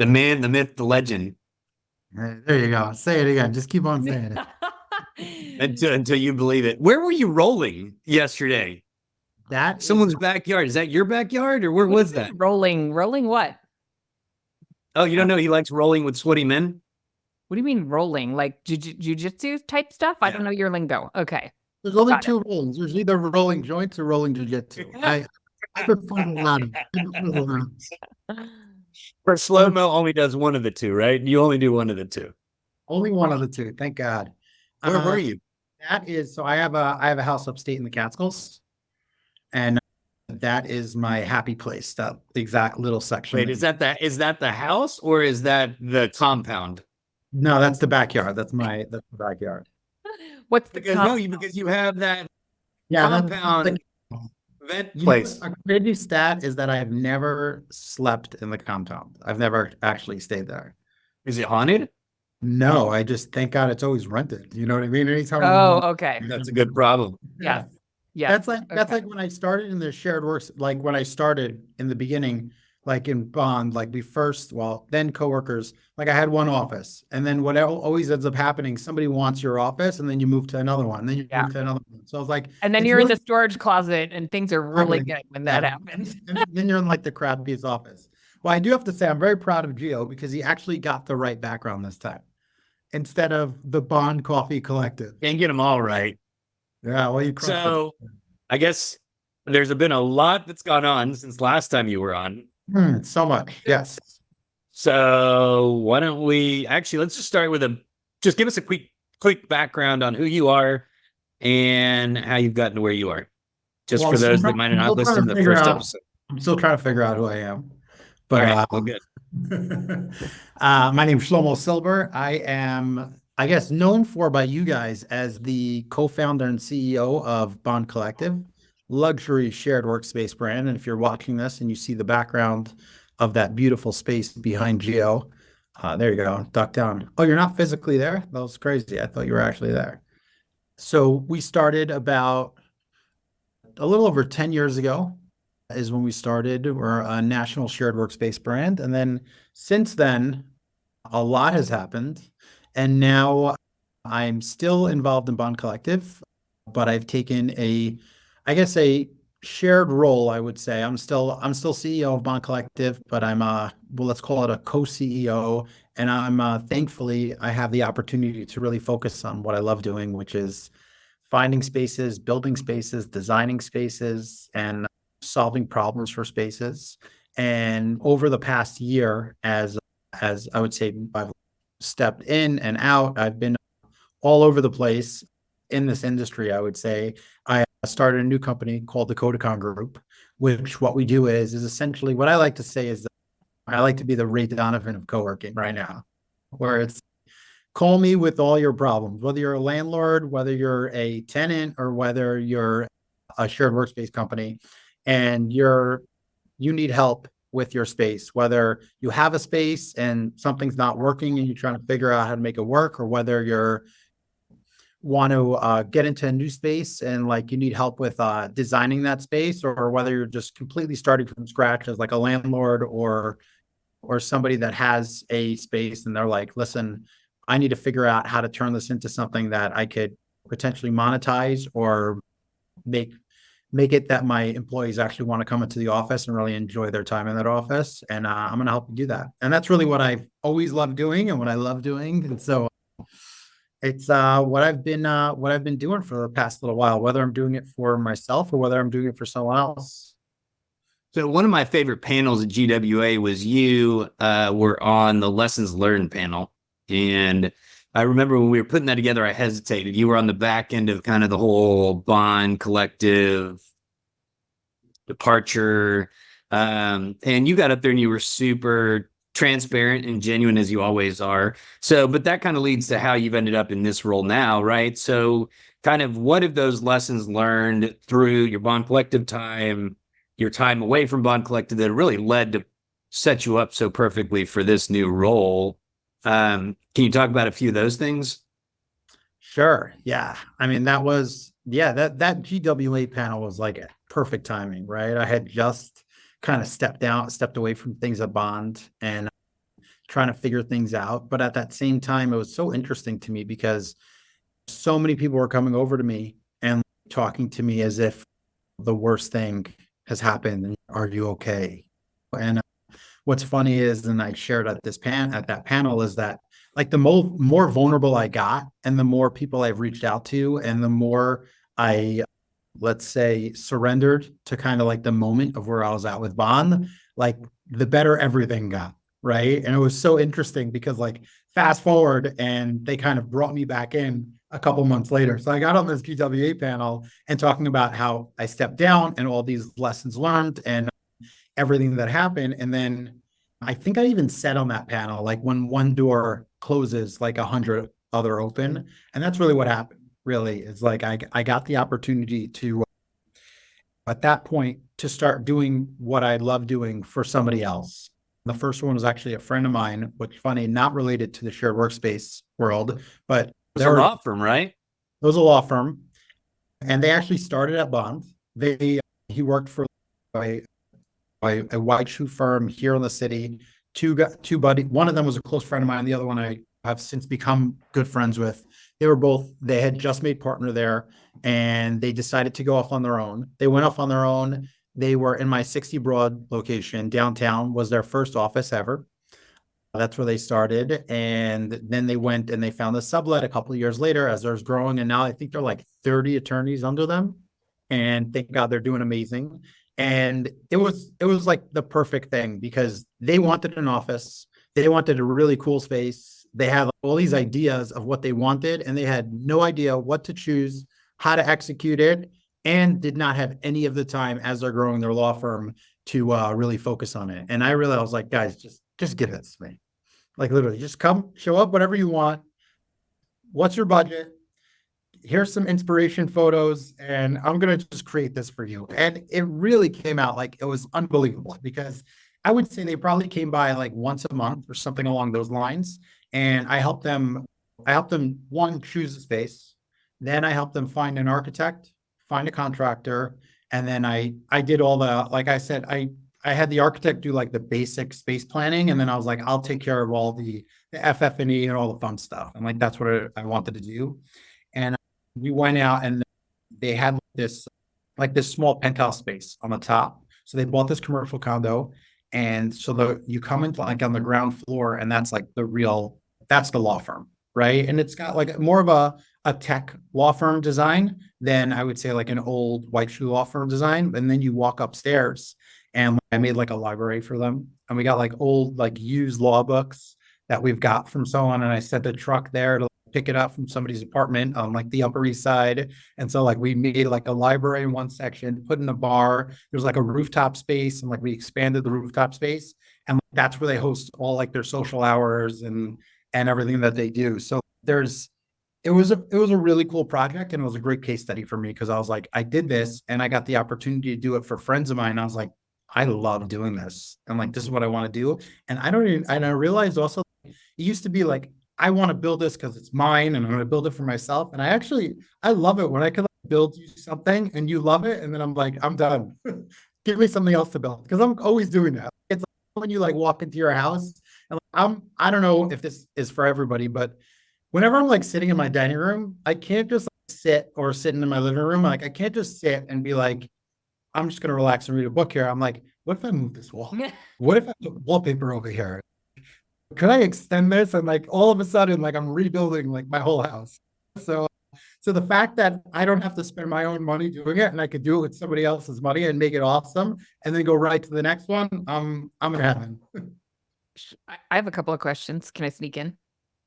The man, the myth, the legend. There you go. Say it again. Just keep on saying it. Until you believe it. Where were you rolling yesterday? That is Someone's backyard. Is that your backyard or where What do was you that? mean rolling? Rolling what? Oh, you don't know he likes rolling with sweaty men? What do you mean rolling? Like jujitsu type stuff? I don't Yeah. know your lingo. Okay, there's only got it. two rollings. There's either rolling joints or rolling jujitsu. I prefer the latter. I prefer the latter. For Shlomo only does one of the two, right? You only do one of the two. Only one of the two. Thank God. Where were Uh, you? that is so. I have a house upstate in the Catskills, and that is my happy place. That exact little section. Wait, is that the house or is that the compound? No, that's the backyard. That's the backyard. What's the Because no, because you have that Yeah, that's compound the. vent You know, place. a crazy stat is that I have never slept in the compound. I've never actually stayed there. Is it haunted? No, I just thank God it's always rented. You know what I mean? Anytime we Oh, want, okay. That's a good problem. Yes. yeah. Yes. That's Okay. like when I started in the shared works, like when I started in the beginning, like in Bond, like we first, well, then coworkers, like I had one office, and then what always ends up happening, somebody wants your office, and then you move to another one, then you Yeah. move to another one. So I was like, And then it's you're in really the storage closet and things are really happening. good when that Yeah. happens. And then you're in like the crappiest office. Well, I do have to say, I'm very proud of Gio because he actually got the right background this time instead of the Bond Coffee Collective. Can't get them all right. Yeah, well, you crushed it. So I guess there's been a lot that's gone on since last time you were on. So much. Yes. So why don't we actually let's just start with just give us a quick background on who you are and how you've gotten to where you are. Just Well, for those that might have not listened to the first episode. I'm still trying to figure out who I am. All But right, well, good. my name's Shlomo Silber. I am, I guess, known for by you guys as the co-founder and CEO of Bond Collective, luxury shared workspace brand. And if you're watching this and you see the background of that beautiful space behind Geo, there you go, duck down. Oh, you're not physically there? That was crazy. I thought you were actually there. So we started about a little over 10 years ago is when we started. We're a national shared workspace brand. And then since then, a lot has happened. And now I'm still involved in Bond Collective, but I've taken I guess a shared role, I would say. I'm still CEO of Bond Collective, but I'm well, let's call it a co-CEO. And I'm thankfully I have the opportunity to really focus on what I love doing, which is finding spaces, building spaces, designing spaces, and solving problems for spaces. And over the past year, as I would say, I've stepped in and out. I've been all over the place in this industry. I would say I started a new company called the Kodacon Group, which what we do is essentially what I like to say is that I like to be the Ray Donovan of co-working right now, where it's call me with all your problems, whether you're a landlord, whether you're a tenant, or whether you're a shared workspace company, and you need help with your space, whether you have a space and something's not working and you're trying to figure out how to make it work, or whether you're want to get into a new space and like you need help with designing that space, or whether you're just completely starting from scratch as like a landlord or somebody that has a space and they're like, listen, I need to figure out how to turn this into something that I could potentially monetize or make make it that my employees actually want to come into the office and really enjoy their time in that office. And I'm going to help you do that. And that's really what I've always loved doing and what I love doing. And so it's what I've been doing for the past little while, whether I'm doing it for myself or whether I'm doing it for someone else. So one of my favorite panels at GWA was you were on the lessons learned panel. And I remember when we were putting that together, I hesitated. You were on the back end of kind of the whole Bond collective departure. And you got up there and you were super transparent and genuine as you always are. So, but that kind of leads to how you've ended up in this role now, right? So kind of what have those lessons learned through your Bond Collective time, your time away from Bond Collective that really led to set you up so perfectly for this new role? Can you talk about a few of those things? Sure. Yeah. I mean, that GWA panel was like perfect timing, right? I had just kind of stepped away from things at Bond and trying to figure things out. But at that same time, it was so interesting to me because so many people were coming over to me and talking to me as if the worst thing has happened. And are you okay? And what's funny is, and I shared at that panel, is that like the more vulnerable I got, and the more people I've reached out to, and the more I, let's say, surrendered to kind of like the moment of where I was at with Bond, like the better everything got. Right. And it was so interesting because like fast forward and they kind of brought me back in a couple months later. So I got on this GWA panel and talking about how I stepped down and all these lessons learned and everything that happened. And then I think I even said on that panel, like when one door closes, like 100 other open. And that's really what happened. Really, it's like I got the opportunity to, at that point, to start doing what I love doing for somebody else. The first one was actually a friend of mine, which funny, not related to the shared workspace world, but It's a law firm, right? it was a law firm, and they actually started at Bond. He worked for a, a white shoe firm here in the city. Two buddy. One of them was a close friend of mine. The other one I have since become good friends with. They had just made partner there, and they decided to go off on their own. They went off on their own. They were in my 60 Broad location. Downtown was their first office ever. That's where they started. And then they went and they found the sublet a couple of years later as they're growing. And now I think they're like 30 attorneys under them. And thank God they're doing amazing. And it was like the perfect thing because they wanted an office. They wanted a really cool space. They had all these ideas of what they wanted, and they had no idea what to choose, how to execute it, and did not have any of the time as they're growing their law firm to really focus on it. And I was like, guys, just give it to me. Like literally, just come, show up, whatever you want. What's your budget? Here's some inspiration photos, and I'm gonna just create this for you. And it really came out like it was unbelievable because I would say they probably came by like once a month or something along those lines. And I helped them one, choose a space. Then I helped them find an architect, find a contractor, and then I did all the, like I said, I had the architect do like the basic space planning, and then I was like, I'll take care of all the FF&E and all the fun stuff. And like that's what I wanted to do. And we went out and they had this like this small penthouse space on the top. So they bought this commercial condo. And so you come into like on the ground floor, and that's like that's the law firm, right? And it's got like more of a tech law firm design than I would say like an old white shoe law firm design. And then you walk upstairs, and I made like a library for them. And we got like old, like used law books that we've got from someone. And I sent the truck there to pick it up from somebody's apartment on like the Upper East Side. And so like we made like a library in one section, put in a bar. There's like a rooftop space, and like we expanded the rooftop space. And that's where they host all like their social hours and everything that they do. So it was a really cool project, and it was a great case study for me because I was like, I did this and I got the opportunity to do it for friends of mine. I was like, I love doing this. And like, this is what I want to do. And I realized also it used to be like, I want to build this because it's mine and I'm going to build it for myself. And I love it when I can like build you something and you love it. And then I'm like, I'm done. Give me something else to build because I'm always doing that. It's like when you like walk into your house and like, I don't know if this is for everybody, but whenever I'm like sitting in my dining room, I can't just like, sit or sitting in my living room. Like I can't just sit and be like, I'm just going to relax and read a book here. I'm like, what if I move this wall? What if I put wallpaper over here? Could I extend this? And like all of a sudden, like I'm rebuilding like my whole house. So, so the fact that I don't have to spend my own money doing it, and I could do it with somebody else's money and make it awesome, and then go right to the next one, I'm in heaven. I have a couple of questions. Can I sneak in?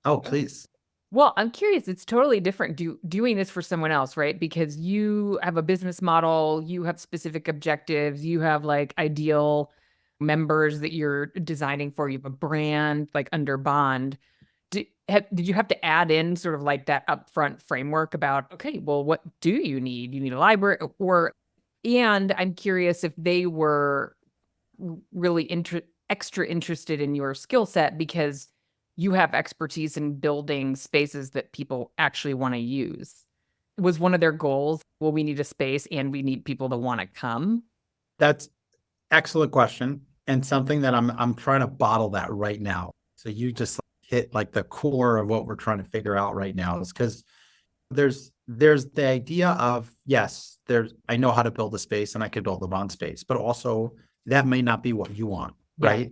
Oh, please. Well, I'm curious. It's totally different doing this for someone else, right? Because you have a business model, you have specific objectives, you have like ideal members that you're designing for. You have a brand like under Bond. Did you have to add in sort of like that upfront framework about, okay, well, what do you need? You need a library and I'm curious if they were really extra interested in your skill set because you have expertise in building spaces that people actually want to use. Was one of their goals, well, we need a space and we need people to want to come? That's excellent question, and something that I'm trying to bottle that right now. So you just hit like the core of what we're trying to figure out right now, is because there's the idea of, yes, I know how to build a space and I could build a bond space, but also that may not be what you want, Yeah. right?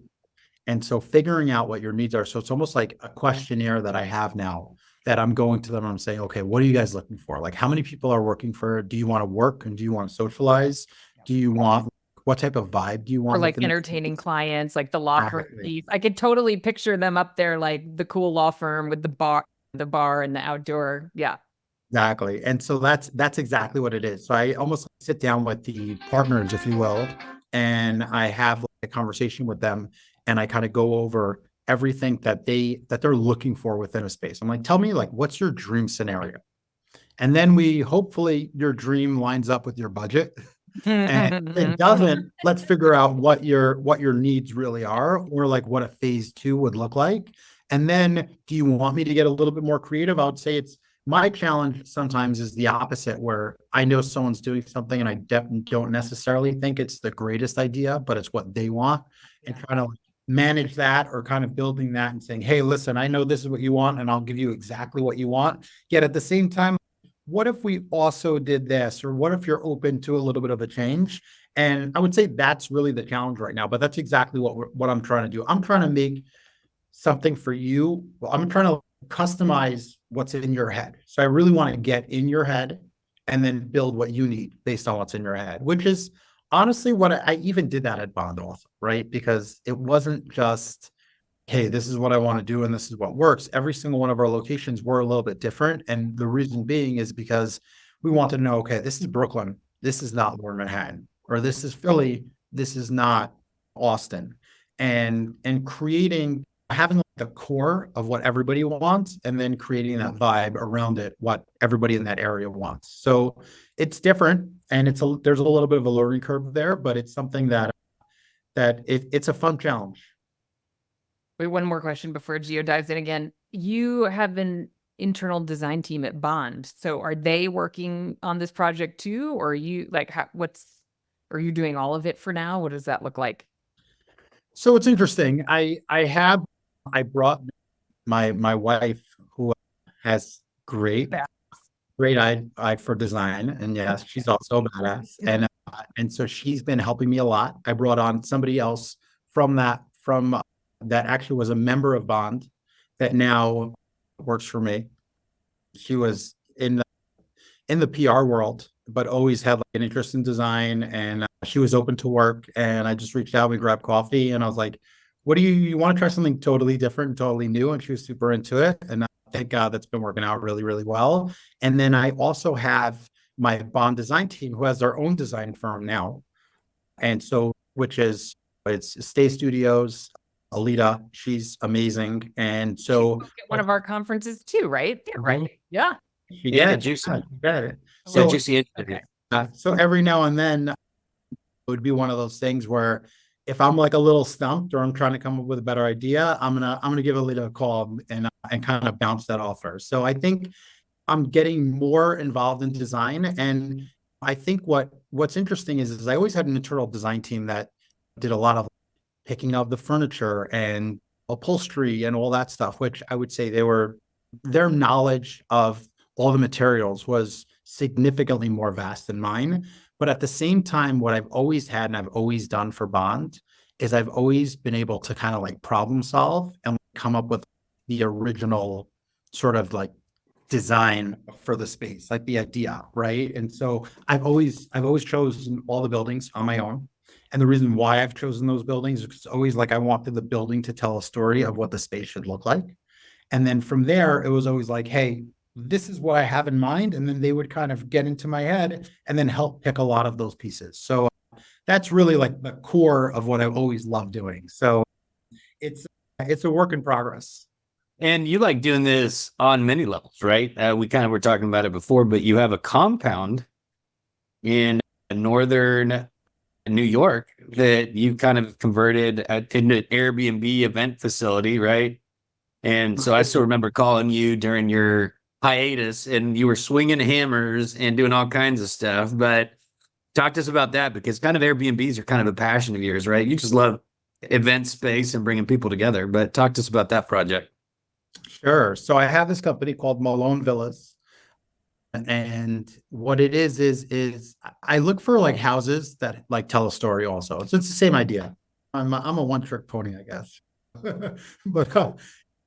And so figuring out what your needs are. So it's almost like a questionnaire that I have now that I'm going to them. I'm saying, okay, what are you guys looking for? Like, how many people are working for? Do you want to work and do you want to socialize? Do you want, what type of vibe do you Or want? like within the entertaining space? clients, like the locker room Exactly. piece. I could totally picture them up there, like the cool law firm with the bar and the outdoor. Yeah. Exactly. And so that's exactly what it is. So I almost sit down with the partners, if you will, and I have like a conversation with them and I kind of go over everything that they're looking for within a space. I'm like, tell me, like, what's your dream scenario? And then hopefully your dream lines up with your budget. And if it doesn't, let's figure out what your needs really are, or like what a phase 2 would look like. And then do you want me to get a little bit more creative? I would say it's my challenge sometimes is the opposite, where I know someone's doing something and I don't necessarily think it's the greatest idea, but it's what they want, and trying to manage that, or kind of building that and saying, hey, listen, I know this is what you want and I'll give you exactly what you want. Yet at the same time, what if we also did this? Or what if you're open to a little bit of a change? And I would say that's really the challenge right now, but that's exactly what I'm trying to do. I'm trying to make something for you. Well, I'm trying to customize what's in your head. So I really want to get in your head and then build what you need based on what's in your head, which is honestly what I even did that at Bond also, right? Because it wasn't just, hey, this is what I want to do and this is what works. Every single one of our locations were a little bit different. And the reason being is because we want to know, okay, this is Brooklyn. This is not Lower Manhattan, or this is Philly. This is not Austin. And creating, having the core of what everybody wants, and then creating that vibe around it, what everybody in that area wants. So it's different, and there's a little bit of a learning curve there, but it's something it's a fun challenge. Wait, one more question before Gio dives in again. You have an internal design team at Bond. So are they working on this project too? Or are you like, are you doing all of it for now? What does that look like? So it's interesting. I brought my wife, who has great eye for design, and yes, she's also a badass. And so she's been helping me a lot. I brought on somebody else from that actually was a member of Bond that now works for me. She was in the PR world, but always had like an interest in design, and she was open to work. And I just reached out, we grabbed coffee, and I was like, what do you want to try something totally different, totally new? And she was super into it. And thank God that's been working out really, really well. And then I also have my Bond design team, who has their own design firm now. And so, it's Stay Studios, Alita, she's amazing. And so At one of our conferences too, right? Yeah, right. Yeah. she Yeah, did. juicy. She did it. So So, juicy. so every now and then it would be one of those things where if I'm like a little stumped or I'm trying to come up with a better idea, I'm gonna give Alita a call and kind of bounce that off her. So I think I'm getting more involved in design. And I think what's interesting is I always had an internal design team that did a lot of picking up the furniture and upholstery and all that stuff, which I would say their knowledge of all the materials was significantly more vast than mine. But at the same time, what I've always had and I've always done for Bond is I've always been able to kind of like problem solve and come up with the original sort of like design for the space, like the idea, right? And so I've always chosen all the buildings on my own. And the reason why I've chosen those buildings is because always like I wanted the building to tell a story of what the space should look like. And then from there, it was always like, hey, this is what I have in mind. And then they would kind of get into my head and then help pick a lot of those pieces. So that's really like the core of what I've always loved doing. So it's it's a work in progress. And you like doing this on many levels, right? We kind of were talking about it before, but you have a compound in northern New York that you kind of converted into an Airbnb event facility, right? And so I still remember calling you during your hiatus and you were swinging hammers and doing all kinds of stuff. But talk to us about that, because kind of Airbnbs are kind of a passion of yours, right? You just love event space and bringing people together. But talk to us about that project. Sure. So I have this company called Malone Villas. And what it is I look for like houses that like tell a story also. So it's the same idea. I'm a one trick pony, I guess. But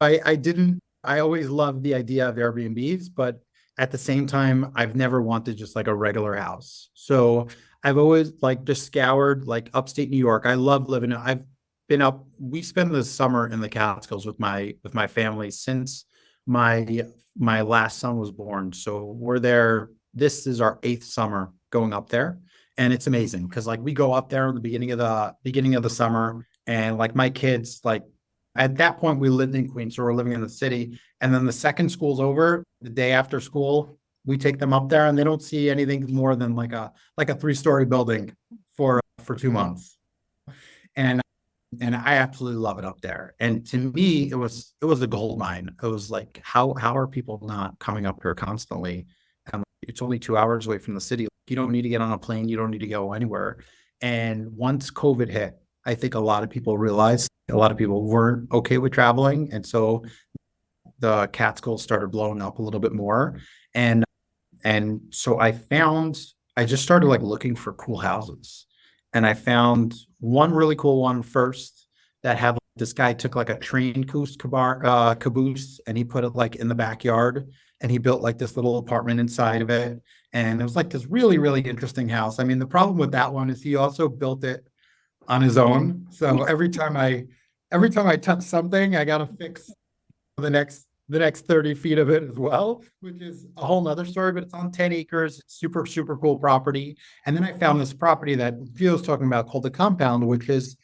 I didn't, I always loved the idea of Airbnbs, but at the same time, I've never wanted just like a regular house. So I've always like just scoured like upstate New York. I love living. I've been up. We spend the summer in the Catskills with my family since my my last son was born. So we're there. This is our 8th summer going up there. And it's amazing because like we go up there in the beginning of the summer, and like my kids, like at that point we lived in Queens, so we're living in the city. And then the second school's over, the day after school, we take them up there and they don't see anything more than like a 3-story building for 2 months. And and I absolutely love it up there. And to me, it was a gold mine. It was like, how are people not coming up here constantly? And it's only 2 hours away from the city. You don't need to get on a plane. You don't need to go anywhere. And once COVID hit, I think a lot of people realized a lot of people weren't okay with traveling, and so the Catskills started blowing up a little bit more. And so I just started like looking for cool houses. And I found one really cool one first that had this guy took like a train caboose and he put it like in the backyard, and he built like this little apartment inside of it. And it was like this really, really interesting house. I mean, the problem with that one is he also built it on his own. So every time I touch something, I gotta fix the next 30 feet of it as well, which is a whole nother story, but it's on 10 acres. It's super, super cool property. And then I found this property that Gio's talking about called the Compound, which is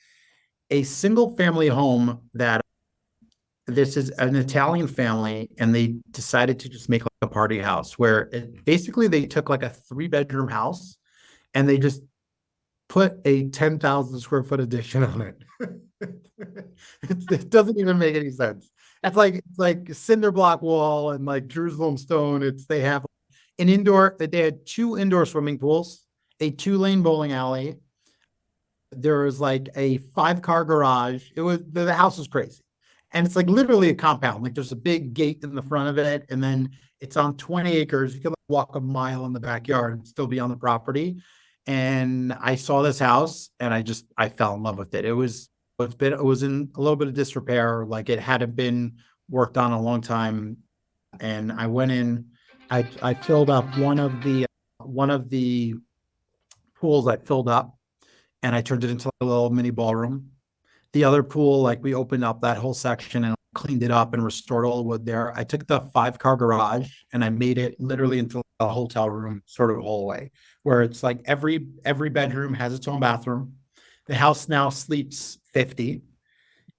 a single family home that this is an Italian family, and they decided to just make like a party house where basically they took like a 3-bedroom house and they just put a 10,000 square foot addition on it. It doesn't even make any sense. It's like cinder block wall and like Jerusalem stone. They have they had 2 indoor swimming pools, a 2-lane bowling alley. There was like a 5-car garage. The house was crazy. And it's like literally a compound. Like there's a big gate in the front of it, and then it's on 20 acres. You can like walk a mile in the backyard and still be on the property. And I saw this house and I fell in love with it. It was in a little bit of disrepair, like it hadn't been worked on a long time. And I went in, I filled up one of the pools. I filled up and I turned it into a little mini ballroom. The other pool, like we opened up that whole section and cleaned it up and restored all the wood there. I took the 5-car garage and I made it literally into a hotel room sort of hallway, where it's like every bedroom has its own bathroom. The house now sleeps 50,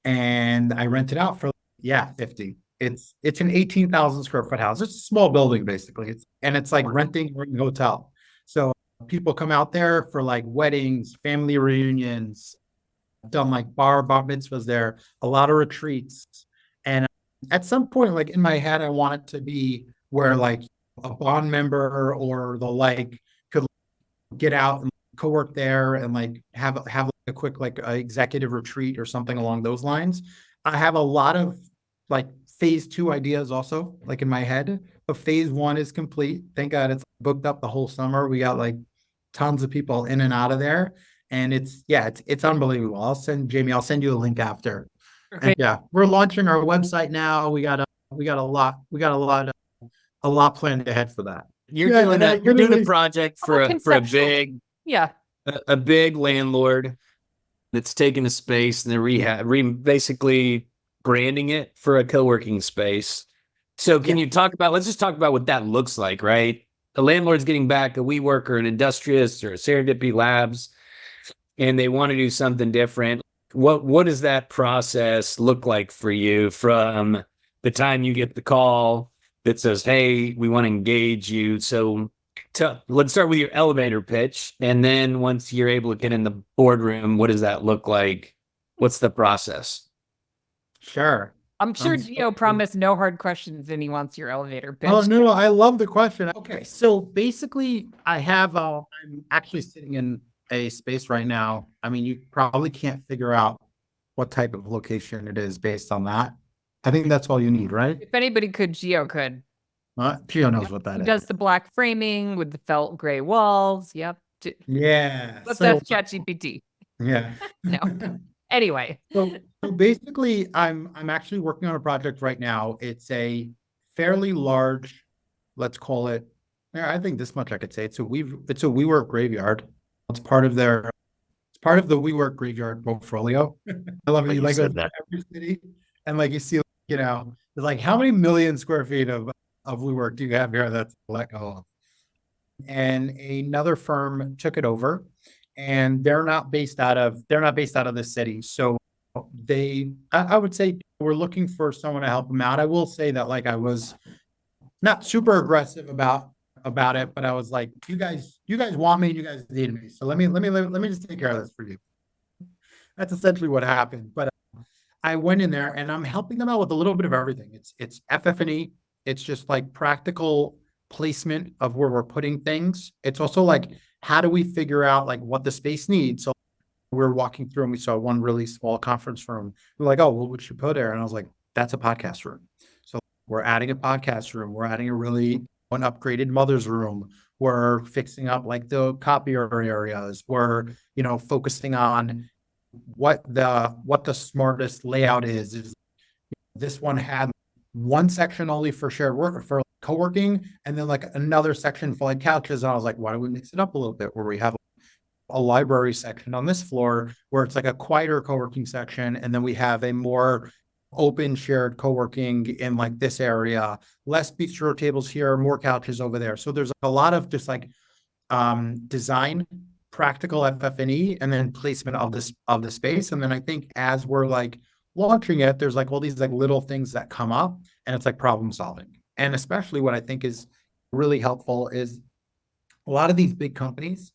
and I rent it out for 50. It's an 18,000 square foot house. It's a small building basically. It's like renting a hotel. So people come out there for like weddings, family reunions, done like bar mitzvahs there, a lot of retreats. And at some point, like in my head, I want it to be where like a bond member or the like could get out and co-work there and like have a quick like executive retreat or something along those lines. I have a lot of like phase 2 ideas also like in my head, but phase 1 is complete. Thank God it's booked up the whole summer. We got like tons of people in and out of there. And it's unbelievable. I'll send you a link after. And Perfect. we're launching our website now. A lot planned ahead for that. You're doing a project for a big Yeah. a big landlord that's taking a space and they're basically branding it for a co-working space. So let's just talk about what that looks like, right? The landlord's getting back a WeWork or an Industrious or a Serendipity Labs, and they want to do something different. What does that process look like for you from the time you get the call that says, "Hey, we want to engage you"? So let's start with your elevator pitch, and then once you're able to get in the boardroom, what does that look like? What's the process? Sure. I'm sure Gio promised no hard questions and he wants your elevator pitch. Oh no, I love the question. Okay, so basically I'm actually sitting in a space right now. I mean, you probably can't figure out what type of location it is based on that. I think that's all you need, right? If anybody could, Geo could. Gio knows what that He is. does the black framing with the felt gray walls. Yep. Yeah. Let's So ask ChatGPT. yeah. No. Anyway, So basically, I'm actually working on a project right now. It's a fairly large, let's call it. Yeah, I think this much I could say. It's a WeWork graveyard. It's part of the WeWork graveyard portfolio. I love it. You like go to every city, and like you see, it's like how many million square feet of WeWork do you have here that's let go of? And another firm took it over, and they're not based out of the city. So I would say we're looking for someone to help them out. I will say that like I was not super aggressive about it, but I was like, you guys want me, you guys need me. So let me just take care of this for you. That's essentially what happened. But I went in there and I'm helping them out with a little bit of everything. It's FF&E. It's just like practical placement of where we're putting things. It's also like, how do we figure out like what the space needs? So we're walking through and we saw one really small conference room. We're like, oh, what would you put there? And I was like, that's a podcast room. So we're adding a podcast room. We're adding an upgraded mother's room. We're fixing up like the copier areas. We're, focusing on what the smartest layout is this one had one section only for shared work for co-working and then like another section for like couches. And I was like, why don't we mix it up a little bit where we have a library section on this floor where it's like a quieter co-working section, and then we have a more open shared co-working in like this area, less bistro tables here, more couches over there. So there's a lot of just like design, practical FF&E, and then placement of the space. And then I think as we're like launching it, there's like all these like little things that come up, and it's like problem solving. And especially what I think is really helpful is a lot of these big companies,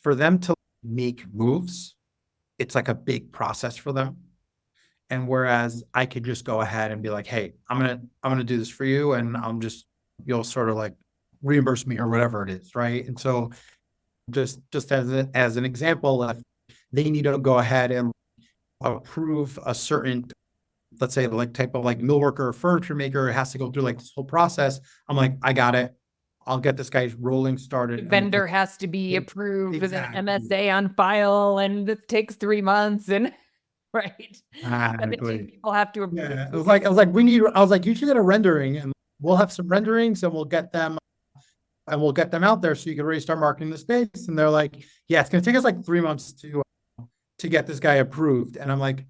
for them to make moves, it's like a big process for them. And whereas I could just go ahead and be like, hey, I'm gonna do this for you, and you'll sort of like reimburse me or whatever it is, right? And so just as an example, if they need to go ahead and approve a certain, let's say like type of like millworker or furniture maker, it has to go through like this whole process. I'm like, I got it. I'll get this guy's rolling started. vendor has to be approved with an Exactly. MSA on file, and it takes 3 months. And right, and the Exactly. people have to approve. Yeah, I was like, you should get a rendering, and we'll have some renderings, and we'll get them out there so you can really start marketing the space. And they're like, yeah, it's gonna take us like 3 months to get this guy approved. And I'm like,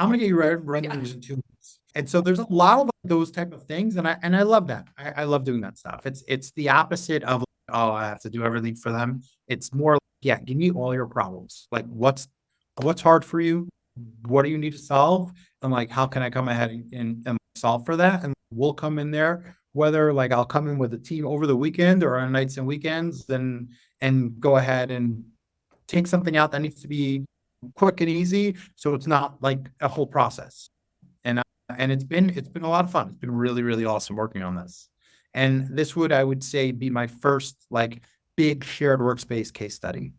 I'm gonna get you renderings in 2 months. And so there's a lot of those type of things, and I love that. I love doing that stuff. It's the opposite of oh, I have to do everything for them. It's more like, yeah, give me all your problems. Like what's hard for you? What do you need to solve? And like, how can I come ahead and solve for that? And we'll come in there, whether like I'll come in with a team over the weekend or on nights and weekends, and go ahead and take something out that needs to be quick and easy, so it's not like a whole process. And it's been a lot of fun. It's been really, really awesome working on this. And this would, I would say, be my first like big shared workspace case study.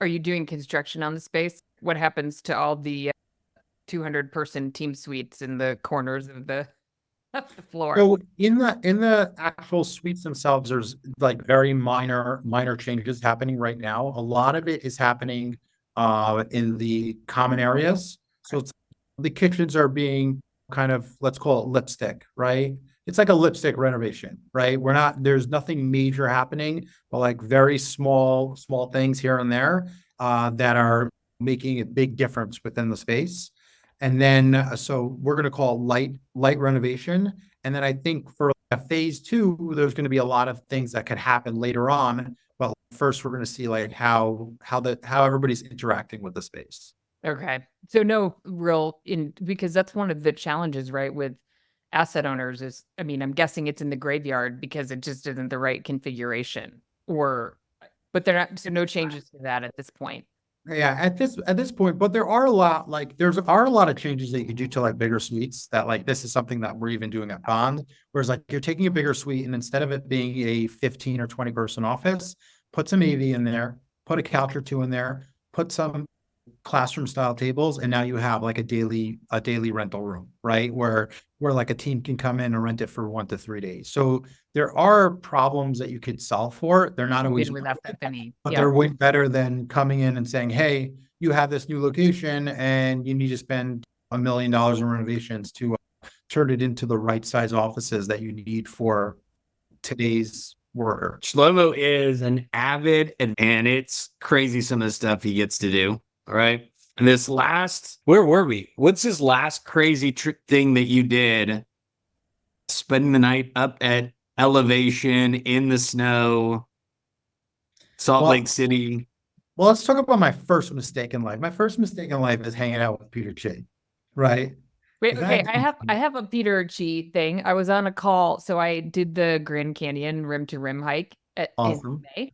Are you doing construction on the space? What happens to all the 200-person team suites in the corners of the floor? So in the actual suites themselves, there's like very minor changes happening right now. A lot of it is happening in the common areas. So it's, the kitchens are being kind of, let's call it lipstick, right? It's like a lipstick renovation, right? There's nothing major happening, but like very small things here and there that are making a big difference within the space. And then, so we're going to call light renovation. And then I think for phase 2, there's going to be a lot of things that could happen later on. But first, we're going to see like how everybody's interacting with the space. Okay. So no real because that's one of the challenges, right, with asset owners is, I mean, I'm guessing it's in the graveyard because it just isn't the right configuration, but they're not, so no changes to that at this point. Yeah, at this point, but there are a lot of changes that you could do to like bigger suites that like this is something that we're even doing at Bond, whereas like you're taking a bigger suite and instead of it being a 15 or 20 person office, put some AV in there, put a couch or two in there, put some classroom style tables, and now you have like a daily rental room, right? Where like a team can come in and rent it for 1 to 3 days. So there are problems that you could solve for. They're not always Been without that penny. but Yeah. they're way better than coming in and saying, hey, you have this new location and you need to spend $1 million in renovations to turn it into the right size offices that you need for today's worker. Shlomo is an avid and it's crazy some of the stuff he gets to do. All right. And this last, where were we? What's this last crazy thing that you did? Spending the night up at elevation in the snow, Salt Well, Lake City. well, let's talk about my first mistake in life. My first mistake in life is hanging out with Peter Chi, right? Wait, 'Cause okay. I have a Peter Chi thing. I was on a call, so I did the Grand Canyon rim to rim hike in Awesome. May.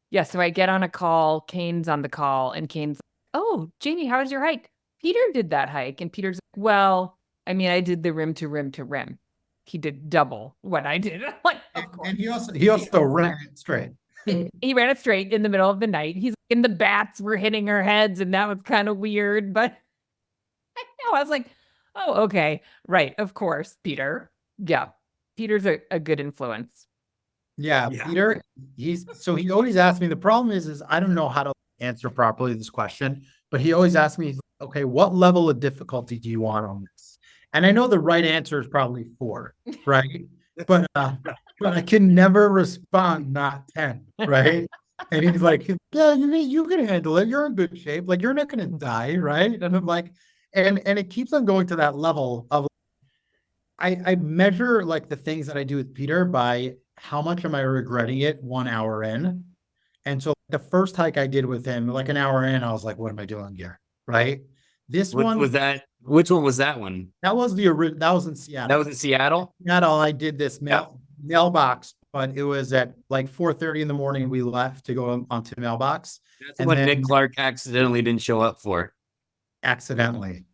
Yeah, so I get on a call, Kane's on the call, and Kane's like, "Oh, Jamie, how was your hike?" Peter did that hike, and Peter's like, "Well, I mean, I did the rim to rim to rim. He did double what I did." I'm like, of course. And he also ran it straight. He ran it straight in the middle of the night. He's in the bats were hitting our heads, and that was kind of weird, but I know I was like, "Oh, okay, right, of course, Peter." Yeah, Peter's a good influence. Yeah, Yeah. Peter, he always asks me, the problem is I don't know how to answer properly this question, but he always asks me, okay, what level of difficulty do you want on this? And I know the right answer is probably 4, right? But I can never respond not 10, right? And he's like, yeah, you can handle it. You're in good shape. Like you're not gonna die, right? And I'm like, and it keeps on going to that level of I measure like the things that I do with Peter by how much am I regretting it 1 hour in. And so the first hike I did with him, like an hour in, I was like, what am I doing here? Right. This What one, was that? Which one was that one? that was that was in That Seattle. was in Seattle? Not all I did this mailbox, but it was at like 4:30 in the morning. We left to go onto mailbox. That's And what then Nick Clark accidentally didn't show up for. accidentally.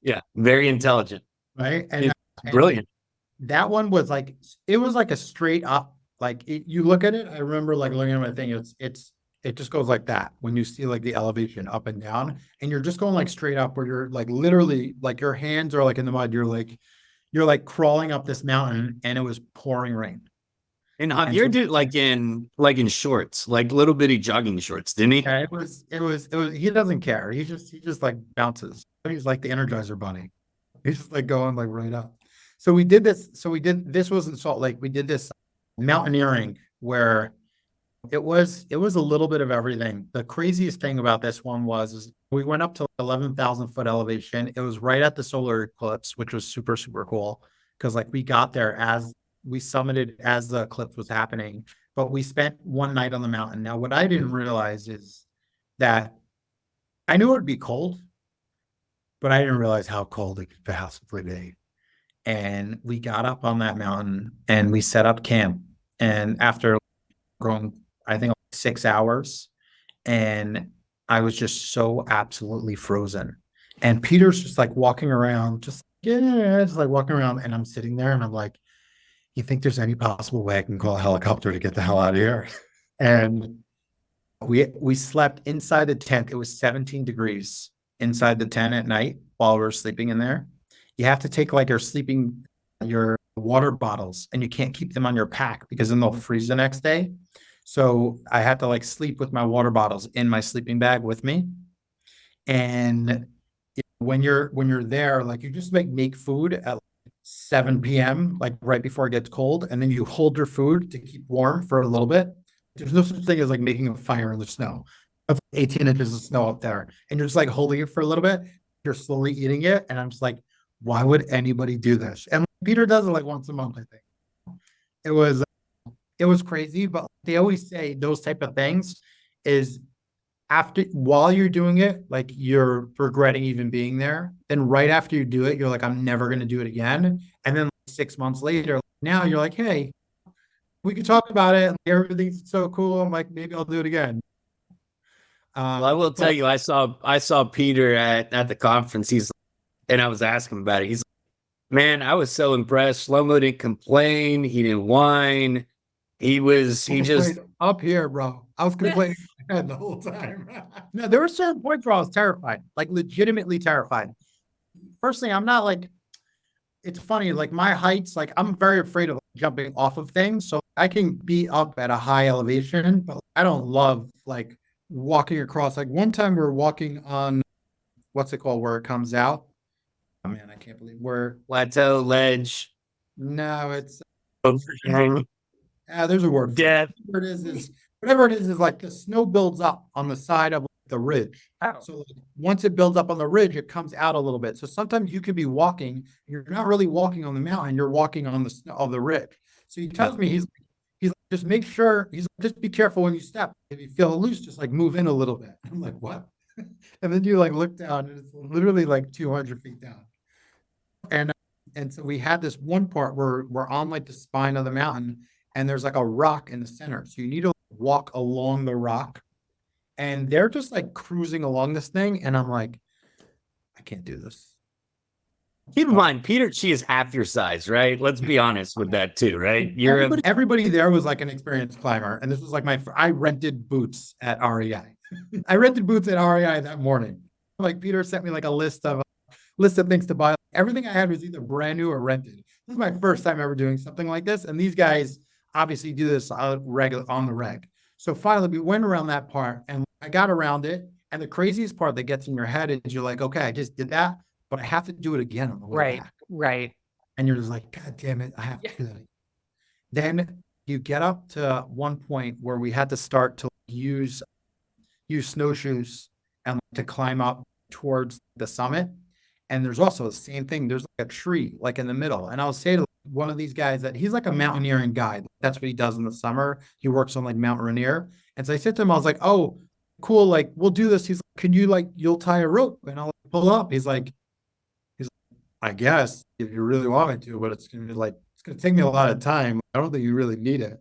Yeah. Very intelligent. Right. It's And brilliant. that one was like, it was like a straight up, like you look at it. I remember like looking at my thing. It just goes like that when you see like the elevation up and down, and you're just going like straight up where you're like literally like your hands are like in the mud. You're like crawling up this mountain, and it was pouring rain. And And Javier so, did like in shorts, like little bitty jogging shorts, didn't he? yeah, it was, he doesn't care. He just like bounces. He's like the Energizer Bunny. He's just like going like right up. So we did this. This was in Salt Lake. We did this mountaineering where it was a little bit of everything. The craziest thing about this one is we went up to 11,000 foot elevation. It was right at the solar eclipse, which was super, super cool. Cause like we got there as we summited as the eclipse was happening, but we spent one night on the mountain. Now, what I didn't realize is that I knew it would be cold, but I didn't realize how cold it could possibly be. And we got up on that mountain and we set up camp. And after going, I think 6 hours, and I was just so absolutely frozen. And Peter's just like walking around, just like walking around, and I'm sitting there and I'm like, you think there's any possible way I can call a helicopter to get the hell out of here? And we slept inside the tent. It was 17 degrees inside the tent at night while we were sleeping in there. You have to take like your water bottles, and you can't keep them on your pack because then they'll freeze the next day. So I had to like sleep with my water bottles in my sleeping bag with me. And when you're there, like you just make food at 7 p.m., like right before it gets cold, and then you hold your food to keep warm for a little bit. There's no such thing as like making a fire in the snow. Of 18 inches of snow up there, and you're just like holding it for a little bit. You're slowly eating it, and I'm just like, why would anybody do this? And Peter does it like once a month, I think. It was it was crazy, but they always say those type of things is while you're doing it, like you're regretting even being there. Then right after you do it, you're like, I'm never going to do it again. And then like 6 months later, now you're like, hey, we can talk about it. Everything's so cool. I'm like, maybe I'll do it again. Well, I will tell you, I saw Peter at the conference. And I was asking him about it. He's like, man, I was so impressed. Shlomo didn't complain. He didn't whine. He just up here, bro. I was complaining head the whole time. No, there were certain points where I was terrified, like legitimately terrified. First thing, I'm not like, it's funny, like my heights, like I'm very afraid of jumping off of things. So I can be up at a high elevation, but I don't love like walking across. Like one time we were walking on, what's it called, where it comes out? Oh man, I can't believe where. Plateau, ledge, No, it's overhang, there's a word for it. death. Whatever it is like the snow builds up on the side of the ridge. Oh. So like, once it builds up on the ridge, it comes out a little bit. So sometimes you could be walking, you're not really walking on the mountain, you're walking on the snow of the ridge. So he tells me he's like, just make sure, he's like, just be careful when you step. If you feel loose, just like move in a little bit. I'm like, what? And then you like look down and it's literally like 200 feet down. And so we had this one part where we're on like the spine of the mountain and there's like a rock in the center. So you need to walk along the rock. And they're just like cruising along this thing. And I'm like, I can't do this. Keep in mind, Peter, she is half your size, right? Let's be honest with that too, right? Everybody there was like an experienced climber. And this was like I rented boots at REI. I rented boots at REI that morning. Like Peter sent me like a list of things to buy. Everything I had was either brand new or rented. This is my first time ever doing something like this. And these guys obviously do this on the reg. So finally we went around that part and I got around it. And the craziest part that gets in your head is you're like, okay, I just did that, but I have to do it again on the way back. Right. And you're just like, God damn it, I have to do that. Then you get up to one point where we had to start to use snowshoes and to climb up towards the summit. And there's also the same thing. There's like a tree like in the middle. And I'll say to one of these guys that he's like a mountaineering guide. That's what he does in the summer. He works on like Mount Rainier. And so I said to him, I was like, oh, cool. Like, we'll do this. He's like, can you like, you'll tie a rope and I'll pull up. He's like, I guess if you really want me to, but it's going to be like, it's going to take me a lot of time. I don't think you really need it. And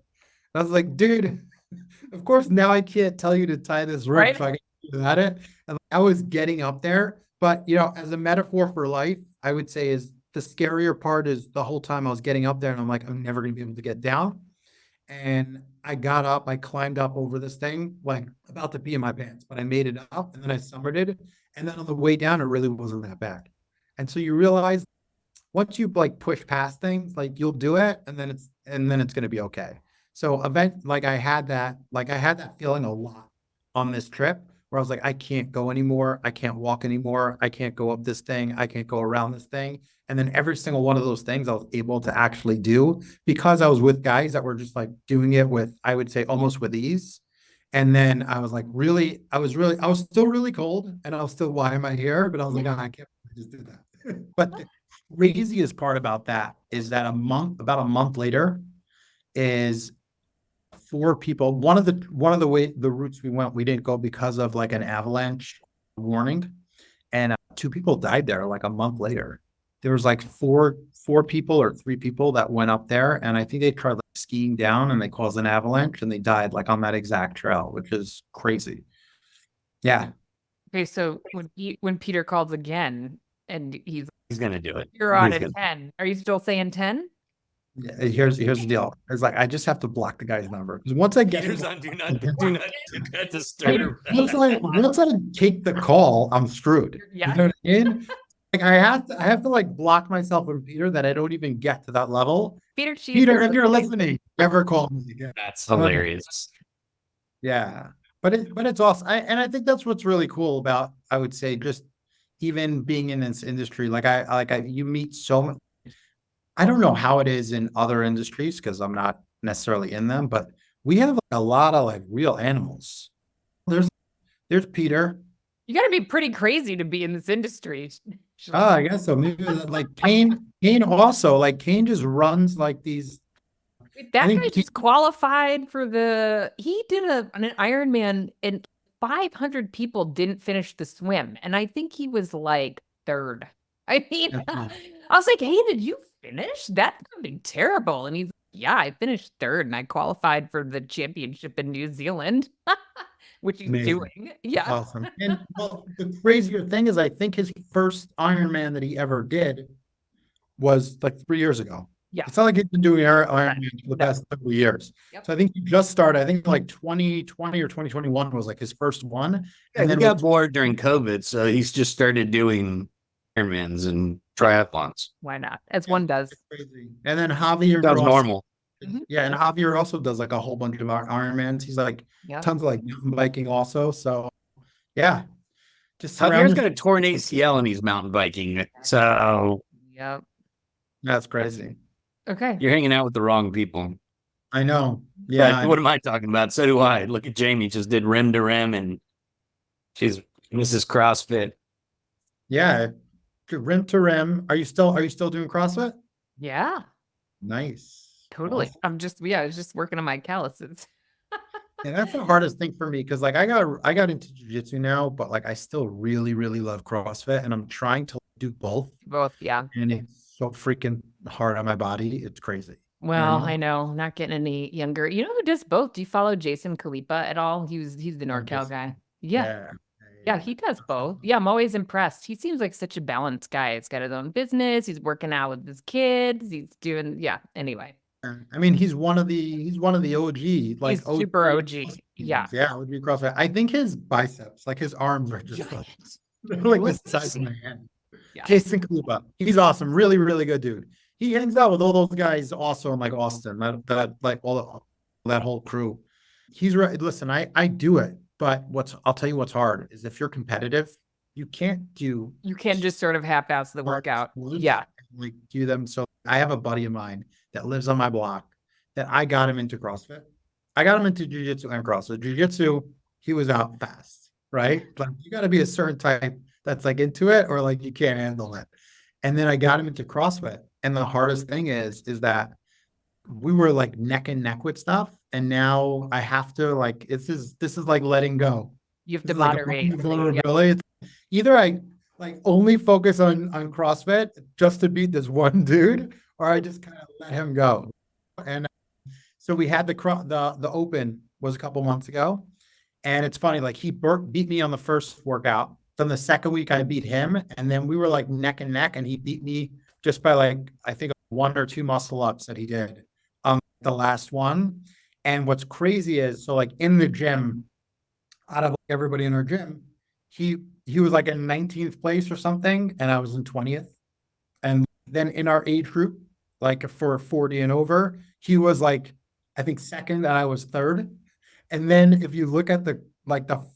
I was like, dude, of course, now I can't tell you to tie this rope. Right. So I can do that. And I was getting up there. But, you know, as a metaphor for life, I would say is the scarier part is the whole time I was getting up there and I'm like, I'm never going to be able to get down. And I got up, I climbed up over this thing, like about to pee in my pants, but I made it up and then I summited. And then on the way down, it really wasn't that bad. And so you realize once you like push past things, like you'll do it and then it's going to be okay. So I had that feeling a lot on this trip where I was like, I can't go anymore. I can't walk anymore. I can't go up this thing. I can't go around this thing. And then every single one of those things I was able to actually do because I was with guys that were just like doing it with, I would say almost with ease. And then I was like, I was still really cold and I was still, why am I here? But I was like, oh, I can't just do that. But the craziest part about that is that about a month later is 4 people. One of the routes we went, we didn't go because of like an avalanche warning, and 2 people died there like a month later. There was like 4 people or 3 people that went up there, and I think they tried like skiing down and they caused an avalanche and they died like on that exact trail, which is crazy. Yeah. Okay, so when Peter calls again and he's gonna do it. You're on a 10. Are you still saying 10? Yeah, here's the deal. It's like I just have to block the guy's number because once I get Peter's on do not disturb. once I take the call, I'm screwed. Yeah. You know what I mean? Like I have to like block myself from Peter that I don't even get to that level. Peter, if you're listening, never call me again. That's hilarious. Yeah, but it's awesome. I think that's what's really cool about, I would say, just even being in this industry. You meet so much. I don't know how it is in other industries because I'm not necessarily in them, but we have a lot of like real animals. There's Peter. You got to be pretty crazy to be in this industry. Oh, I guess so. Maybe like Kane also, like Kane just runs like these. That guy just qualified for he did an Ironman and 500 people didn't finish the swim. And I think he was like 3rd. I mean, I was like, hey, did you finish? That's something terrible. And he's like, yeah, I finished 3rd and I qualified for the championship in New Zealand, which he's doing. Yeah. Awesome. And well, the crazier thing is I think his first Ironman that he ever did was like 3 years ago. Yeah. It's not like he's been doing Ironman for the No. past 30 years. Yep. So I think he just started. I think like 2020 or 2021 was like his first one. Yeah, And he then got bored during COVID, so he's just started doing Ironmans and triathlons. Why not? As one does. crazy. And then Javier Sounds also, normal. yeah, and Javier also does like a whole bunch of Ironmans. He's like Yeah. tons of like mountain biking also. So yeah, just Javier's surrounded. got a torn ACL and he's mountain biking. So Yep. That's crazy. Okay. you're hanging out with the wrong people. I know. But Yeah. what am I talking about? So do I. Look at Jamie, just did rim to rim, and she's Mrs. CrossFit. Yeah. Rim to rim. Are you still doing CrossFit? Yeah. Nice. Totally. Awesome. I was just working on my calluses. And that's the hardest thing for me because like I got into jiu-jitsu now, but like I still really, really love CrossFit and I'm trying to do both. Both. Yeah. And it's so freaking hard on my body. It's crazy. Well, know? I know, not getting any younger. You know who does both? Do you follow Jason Khalipa at all? He's the NorCal Jason. guy. Yeah, he does both. Yeah, I'm always impressed. He seems like such a balanced guy. He's got his own business. He's working out with his kids. He's doing, yeah. Anyway, I mean, he's one of the OG, like he's super OG. Yeah. Yeah, OG CrossFit. I think his biceps, like his arms are just like, they're like the size of my hand. Yeah. Jason Kluba. He's awesome. Really, really good dude. He hangs out with all those guys also in like Austin, that like all that whole crew. He's right. Listen, I do it, but I'll tell you what's hard is if you're competitive, you can't do You can't just sort of half-ass the workout. Yeah. like do them. So I have a buddy of mine that lives on my block that I got him into CrossFit. I got him into jiu-jitsu and CrossFit. Jiu-jitsu, he was out fast, right? Like you got to be a certain type that's like into it or like you can't handle it. And then I got him into CrossFit. And the hardest thing is that we were like neck and neck with stuff. And now I have to like, this is like letting go. You have This to is like a moderate. vulnerability. It's either I like only focus on CrossFit just to beat this one dude, or I just kind of let him go. And so we had the open was a couple months ago, and it's funny, like he beat me on the first workout. Then the second week I beat him, and then we were like neck and neck, and he beat me just by like I think 1 or 2 muscle ups that he did on the last one. And what's crazy is so like in the gym, out of everybody in our gym, he was like in 19th place or something, and I was in 20th. And then in our age group, like for 40 and over, he was like I think second, and I was third. And then if you look at the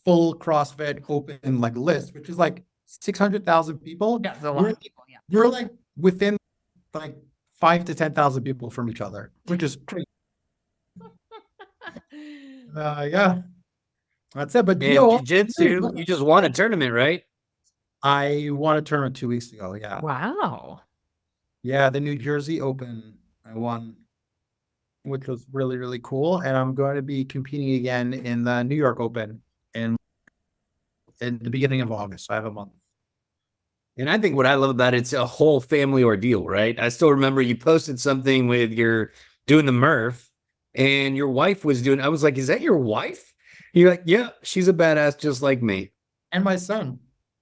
full CrossFit open like list, which is like 600,000 people, Yeah, it's a lot of people. Yeah. we're like within like 5 to 10,000 people from each other, which is crazy. Yeah, that's it. But And jiu-jitsu, you just won a tournament, right? I won a tournament 2 weeks ago. Yeah. Wow. Yeah, the New Jersey Open I won, which was really, really cool. And I'm going to be competing again in the New York Open in the beginning of August. So I have a month. And I think what I love about it's a whole family ordeal, right? I still remember you posted something with your doing the Murph and your wife was doing, I was like, is that your wife? You're like, yeah, she's a badass just like me. And my son.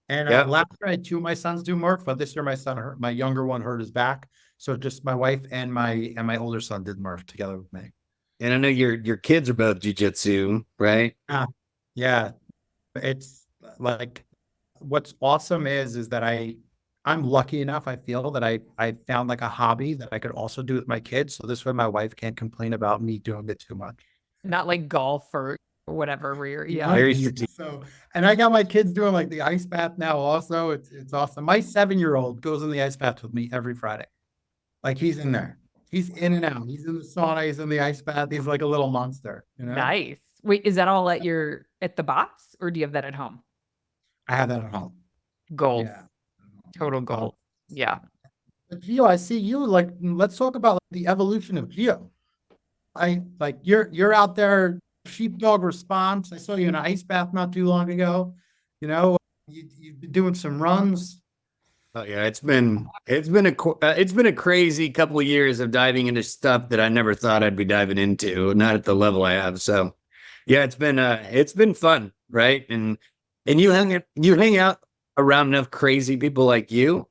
And last year I had 2 of my sons do Murph, but this year my younger one hurt his back. So just my wife and my older son did Murph together with me. And I know your kids are both jiu-jitsu, right? Yeah. It's like what's awesome is that I'm lucky enough, I feel that I found like a hobby that I could also do with my kids. So this way my wife can't complain about me doing it too much. Not like golf or whatever where you're So and I got my kids doing like the ice bath now also. It's awesome. My 7-year-old goes in the ice bath with me every Friday. Like he's in there. He's in and out. He's in the sauna, he's in the ice bath. He's like a little monster, you know? Nice. Wait, is that all at the box or do you have that at home? I have that at home. Gold. Yeah. Total gold. Yeah. But Gio, I see you like let's talk about like, the evolution of Gio. I like you're out there sheepdog response. I saw you in an ice bath not too long ago. You know, you've been doing some runs. Oh yeah, it's been a crazy couple of years of diving into stuff that I never thought I'd be diving into, not at the level I have. So, yeah, it's been fun, right? And you hang out around enough crazy people like you,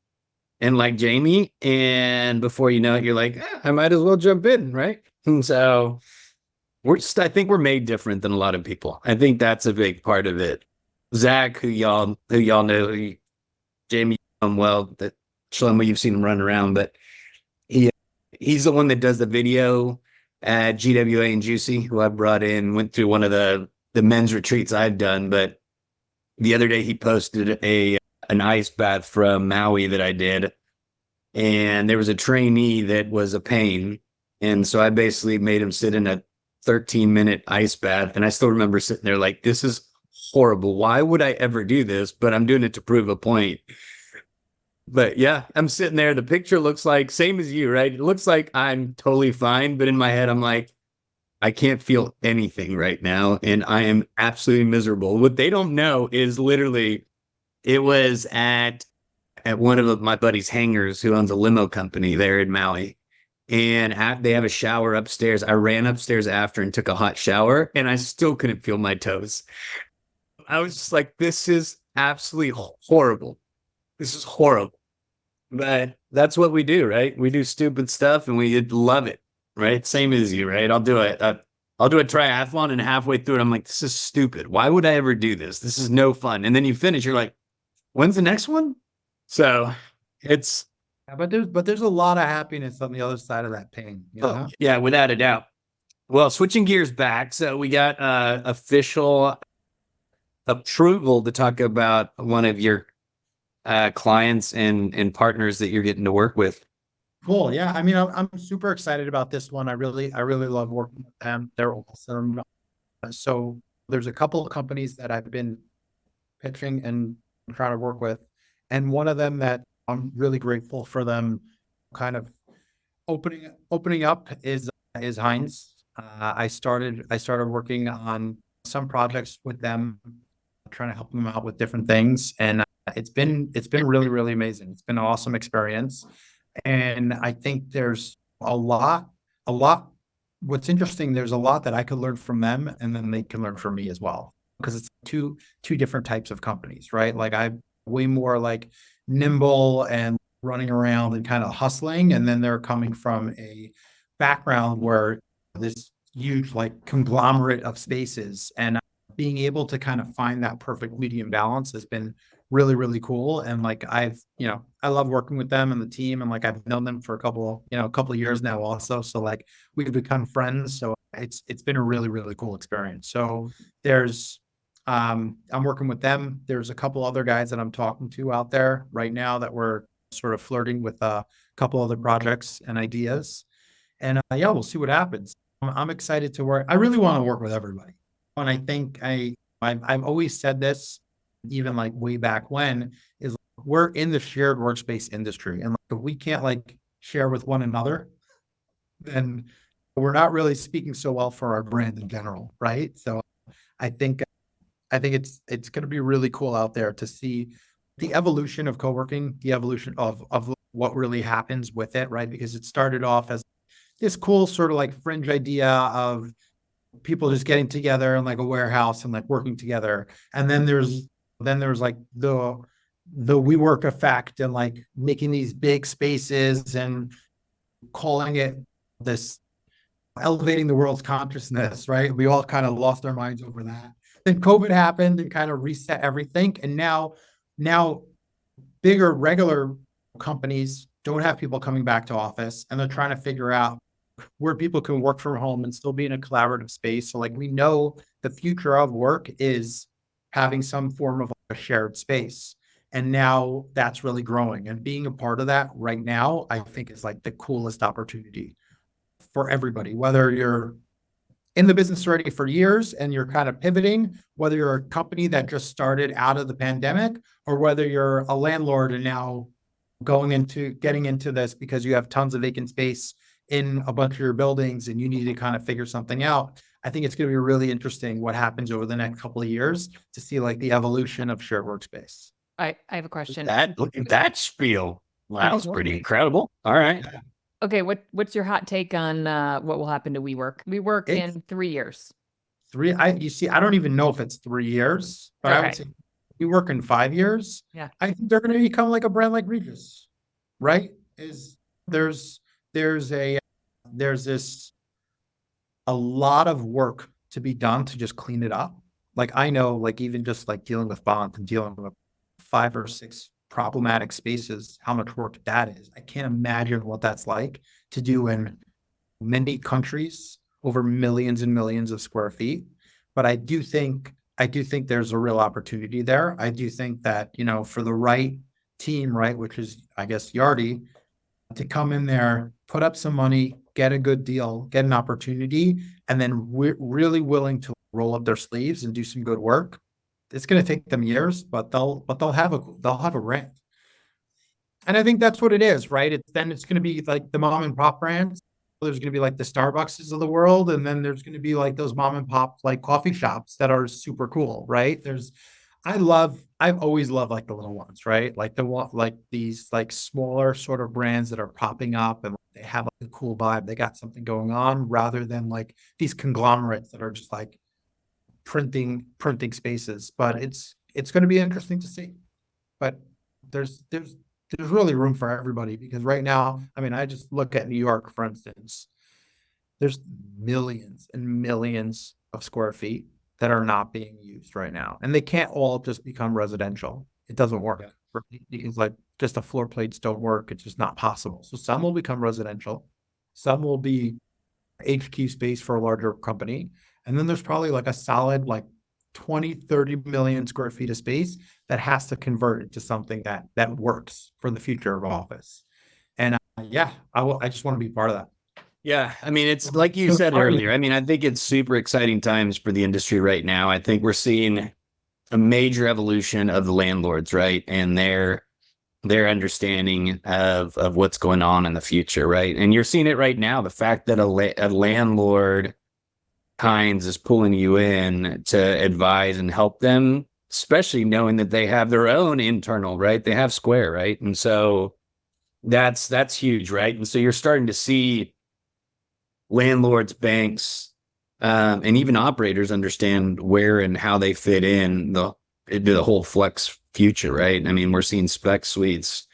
and like Jamie. And before you know it, you're like, I might as well jump in, right? And so I think we're made different than a lot of people. I think that's a big part of it. Zach, who y'all know, Jamie, well, that Shlomo, you've seen him run around, but he he's the one that does the video at GWA and Juicy, who I brought in, went through one of the men's retreats I'd done. But the other day he posted an ice bath from Maui that I did, and there was a trainee that was a pain. And so I basically made him sit in a 13-minute ice bath. And I still remember sitting there like, this is horrible. Why would I ever do this? But I'm doing it to prove a point. But yeah, I'm sitting there. The picture looks like same as you, right? It looks like I'm totally fine. But in my head, I'm like, I can't feel anything right now. And I am absolutely miserable. What they don't know is literally it was at one of my buddy's hangars who owns a limo company there in Maui. And they have a shower upstairs. I ran upstairs after and took a hot shower, and I still couldn't feel my toes. I was just like, this is absolutely horrible. This is horrible. But that's what we do, right? We do stupid stuff and we love it, right? Same as you, right? I'll do it. I'll do a triathlon and halfway through it, I'm like, this is stupid. Why would I ever do this? This is no fun. And then you finish, you're like, when's the next one? So it's Yeah, but there's a lot of happiness on the other side of that pain. You know? yeah, without a doubt. Well, switching gears back, so we got official approval to talk about one of your clients and partners that you're getting to work with. Cool. Yeah. I mean, I'm super excited about this one. I really love working with them. They're awesome. So there's a couple of companies that I've been pitching and trying to work with, and one of them that I'm really grateful for them kind of opening up is Heinz. I started working on some projects with them, trying to help them out with different things, and it's been really really amazing. It's been an awesome experience, and I think there's a lot. What's interesting, there's a lot that I could learn from them, and then they can learn from me as well, because it's two different types of companies, right? Like I'm way more like nimble and running around and kind of hustling, and then they're coming from a background where this huge like conglomerate of spaces, and being able to kind of find that perfect medium balance has been really really cool. And like I love working with them and the team, and like I've known them for a couple of years now also, so like we've become friends. So it's been a really really cool experience. So there's I'm working with them. There's a couple other guys that I'm talking to out there right now that we're sort of flirting with a couple other projects and ideas. And yeah, we'll see what happens. I'm excited to work. I really want to work with everybody. And I think I've always said this, even like way back when, is like, we're in the shared workspace industry, and like, if we can't like share with one another, then we're not really speaking so well for our brand in general, right? So I think I think it's going to be really cool out there to see the evolution of co-working, the evolution of what really happens with it, right? Because it started off as this cool sort of like fringe idea of people just getting together in like a warehouse and like working together. And then there's like the WeWork effect, and like making these big spaces and calling it this, elevating the world's consciousness, right? We all kind of lost our minds over that. Then COVID happened and kind of reset everything. And now bigger regular companies don't have people coming back to office, and they're trying to figure out where people can work from home and still be in a collaborative space. So like we know the future of work is having some form of a shared space. And now that's really growing, and being a part of that right now, I think is like the coolest opportunity for everybody, whether you're in the business already for years and you're kind of pivoting, whether you're a company that just started out of the pandemic, or whether you're a landlord and now getting into this because you have tons of vacant space in a bunch of your buildings and you need to kind of figure something out. I think it's going to be really interesting what happens over the next couple of years to see like the evolution of shared workspace. I have a question. Look at that spiel. Wow, that was pretty incredible. All right. Okay, what's your hot take on what will happen to WeWork? WeWork in 3 years. I don't even know if it's 3 years, but I would Okay. say we work in 5 years. Yeah. I think they're going to become like a brand like Regis. right? Is there's there's a there's this a lot of work to be done to just clean it up. Like I know, like even just like dealing with bonds and dealing with 5 or 6 problematic spaces, how much work that is. I can't imagine what that's like to do in many countries over millions and millions of square feet. But I do think there's a real opportunity there. I do think that, for the right team, right, which is I guess Yardi, to come in there, put up some money, get a good deal, get an opportunity, and then we're really willing to roll up their sleeves and do some good work. It's going to take them years, but they'll have a rent. And I think that's what it is, right? It's going to be like the mom and pop brands. There's going to be like the Starbucks of the world, and then there's going to be like those mom and pop like coffee shops that are super cool, right? I've always loved like the little ones, right? Like the one, like these like smaller sort of brands that are popping up and they have like a cool vibe. They got something going on rather than like these conglomerates that are just like printing spaces. But it's going to be interesting to see. But there's there's there's really room for everybody because right now, I mean, I just look at New York, for instance. There's millions and millions of square feet that are not being used right now, and they can't all just become residential. It doesn't work. Yeah. Right? Because like just the floor plates don't work. It's just not possible. So some will become residential, some will be HQ space for a larger company. And then there's probably like a solid like 20, 30 million square feet of space that has to convert into something that works for the future of office. And yeah, I just want to be part of that. Yeah, I mean, it's like you said earlier. I mean, I think it's super exciting times for the industry right now. I think we're seeing a major evolution of the landlords, right? And their understanding of what's going on in the future, right? And you're seeing it right now. The fact that a landlord kinds is pulling you in to advise and help them, especially knowing that they have their own internal, right? They have Square, right? And so that's huge, right? And so you're starting to see landlords, banks, and even operators understand where and how they fit into the whole flex future, right? I mean, we're seeing spec suites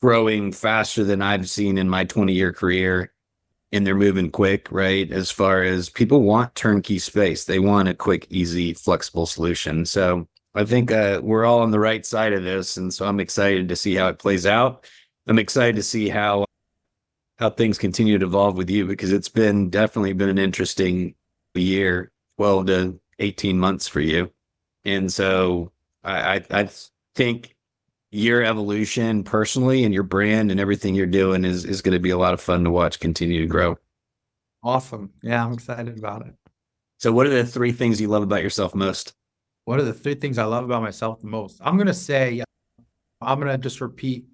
growing faster than I've seen in my 20-year career, and they're moving quick, right? As far as people want turnkey space, they want a quick, easy, flexible solution. So I think we're all on the right side of this, and so I'm excited to see how it plays out. I'm excited to see how things continue to evolve with you because it's been definitely been an interesting year, 12 to 18 months for you. And so I think your evolution personally and your brand and everything you're doing is going to be a lot of fun to watch continue to grow. Awesome. Yeah, I'm excited about it. So what are the 3 things you love about yourself most? What are the 3 things I love about myself the most? I'm gonna say I'm gonna just repeat.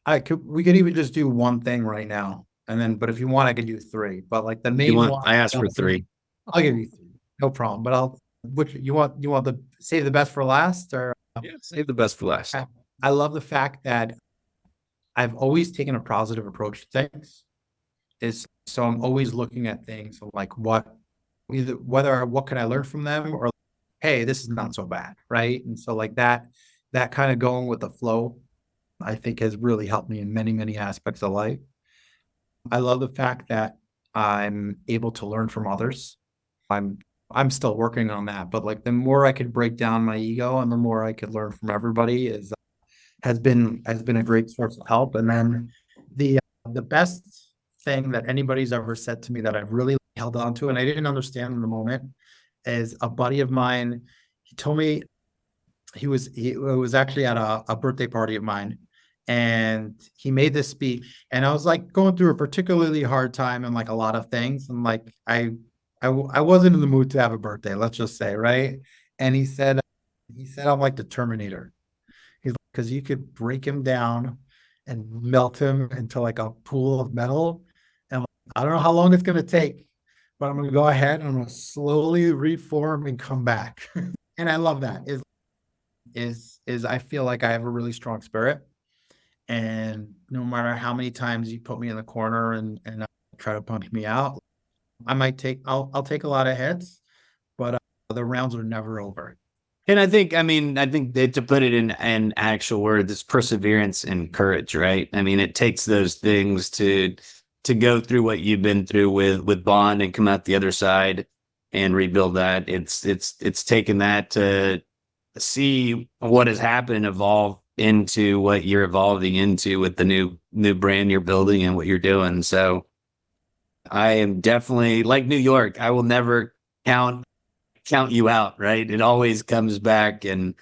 We could even just do one thing right now. And then, but if you want, I could do 3. But like the You main want, one, I asked for 3. I'll give you 3. No problem. But which you want the save the best for last or Yeah, save the best for last. I love the fact that I've always taken a positive approach to things. Is so I'm always looking at things like what can I learn from them or hey, this is not so bad, right? And so like that kind of going with the flow, I think has really helped me in many, many aspects of life. I love the fact that I'm able to learn from others. I'm I'm still working on that, but like the more I could break down my ego and the more I could learn from everybody is has been a great source of help. And then the best thing that anybody's ever said to me that I've really held on to and I didn't understand in the moment is a buddy of mine. He told me he was actually at a birthday party of mine and he made this speech and I was like going through a particularly hard time and like a lot of things and like I wasn't in the mood to have a birthday, let's just say, right? And he said I'm like the Terminator. He's like, because you could break him down and melt him into like a pool of metal. And I don't know how long it's going to take, but I'm going to go ahead and I'm going to slowly reform and come back. And I love that is I feel like I have a really strong spirit. And no matter how many times you put me in the corner and try to punch me out, I'll take a lot of hits, but the rounds are never over. And I think that to put it in actual words, it's perseverance and courage, right? I mean, it takes those things to go through what you've been through with Bond and come out the other side and rebuild that. It's taken that to see what has happened evolve into what you're evolving into with the new brand you're building and what you're doing. So I am definitely like New York. I will never count you out, right? It always comes back, and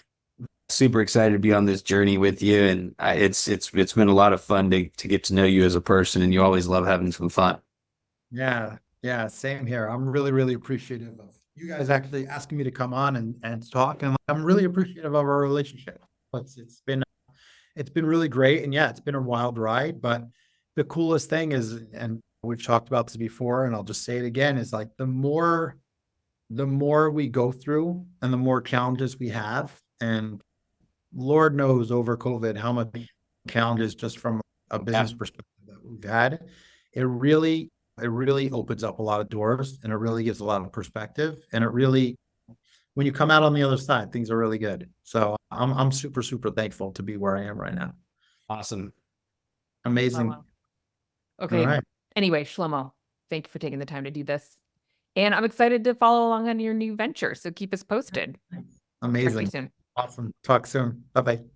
super excited to be on this journey with you. And it's been a lot of fun to get to know you as a person, and you always love having some fun. Yeah, yeah, same here. I'm really, really appreciative of you guys actually asking me to come on and talk, and I'm really appreciative of our relationship. It's been really great, and yeah, it's been a wild ride. But the coolest thing is, and we've talked about this before, and I'll just say it again, is like the more we go through, and the more challenges we have, and Lord knows over COVID how much challenges just from a business perspective that we've had. It really, it really opens up a lot of doors, and it really gives a lot of perspective. And it really, when you come out on the other side, things are really good. So I'm super, super thankful to be where I am right now. Awesome. Amazing. Wow. Okay. All right. Anyway, Shlomo, thank you for taking the time to do this. And I'm excited to follow along on your new venture. So keep us posted. Talk to you Amazing. soon. Awesome. Talk soon. Bye-bye.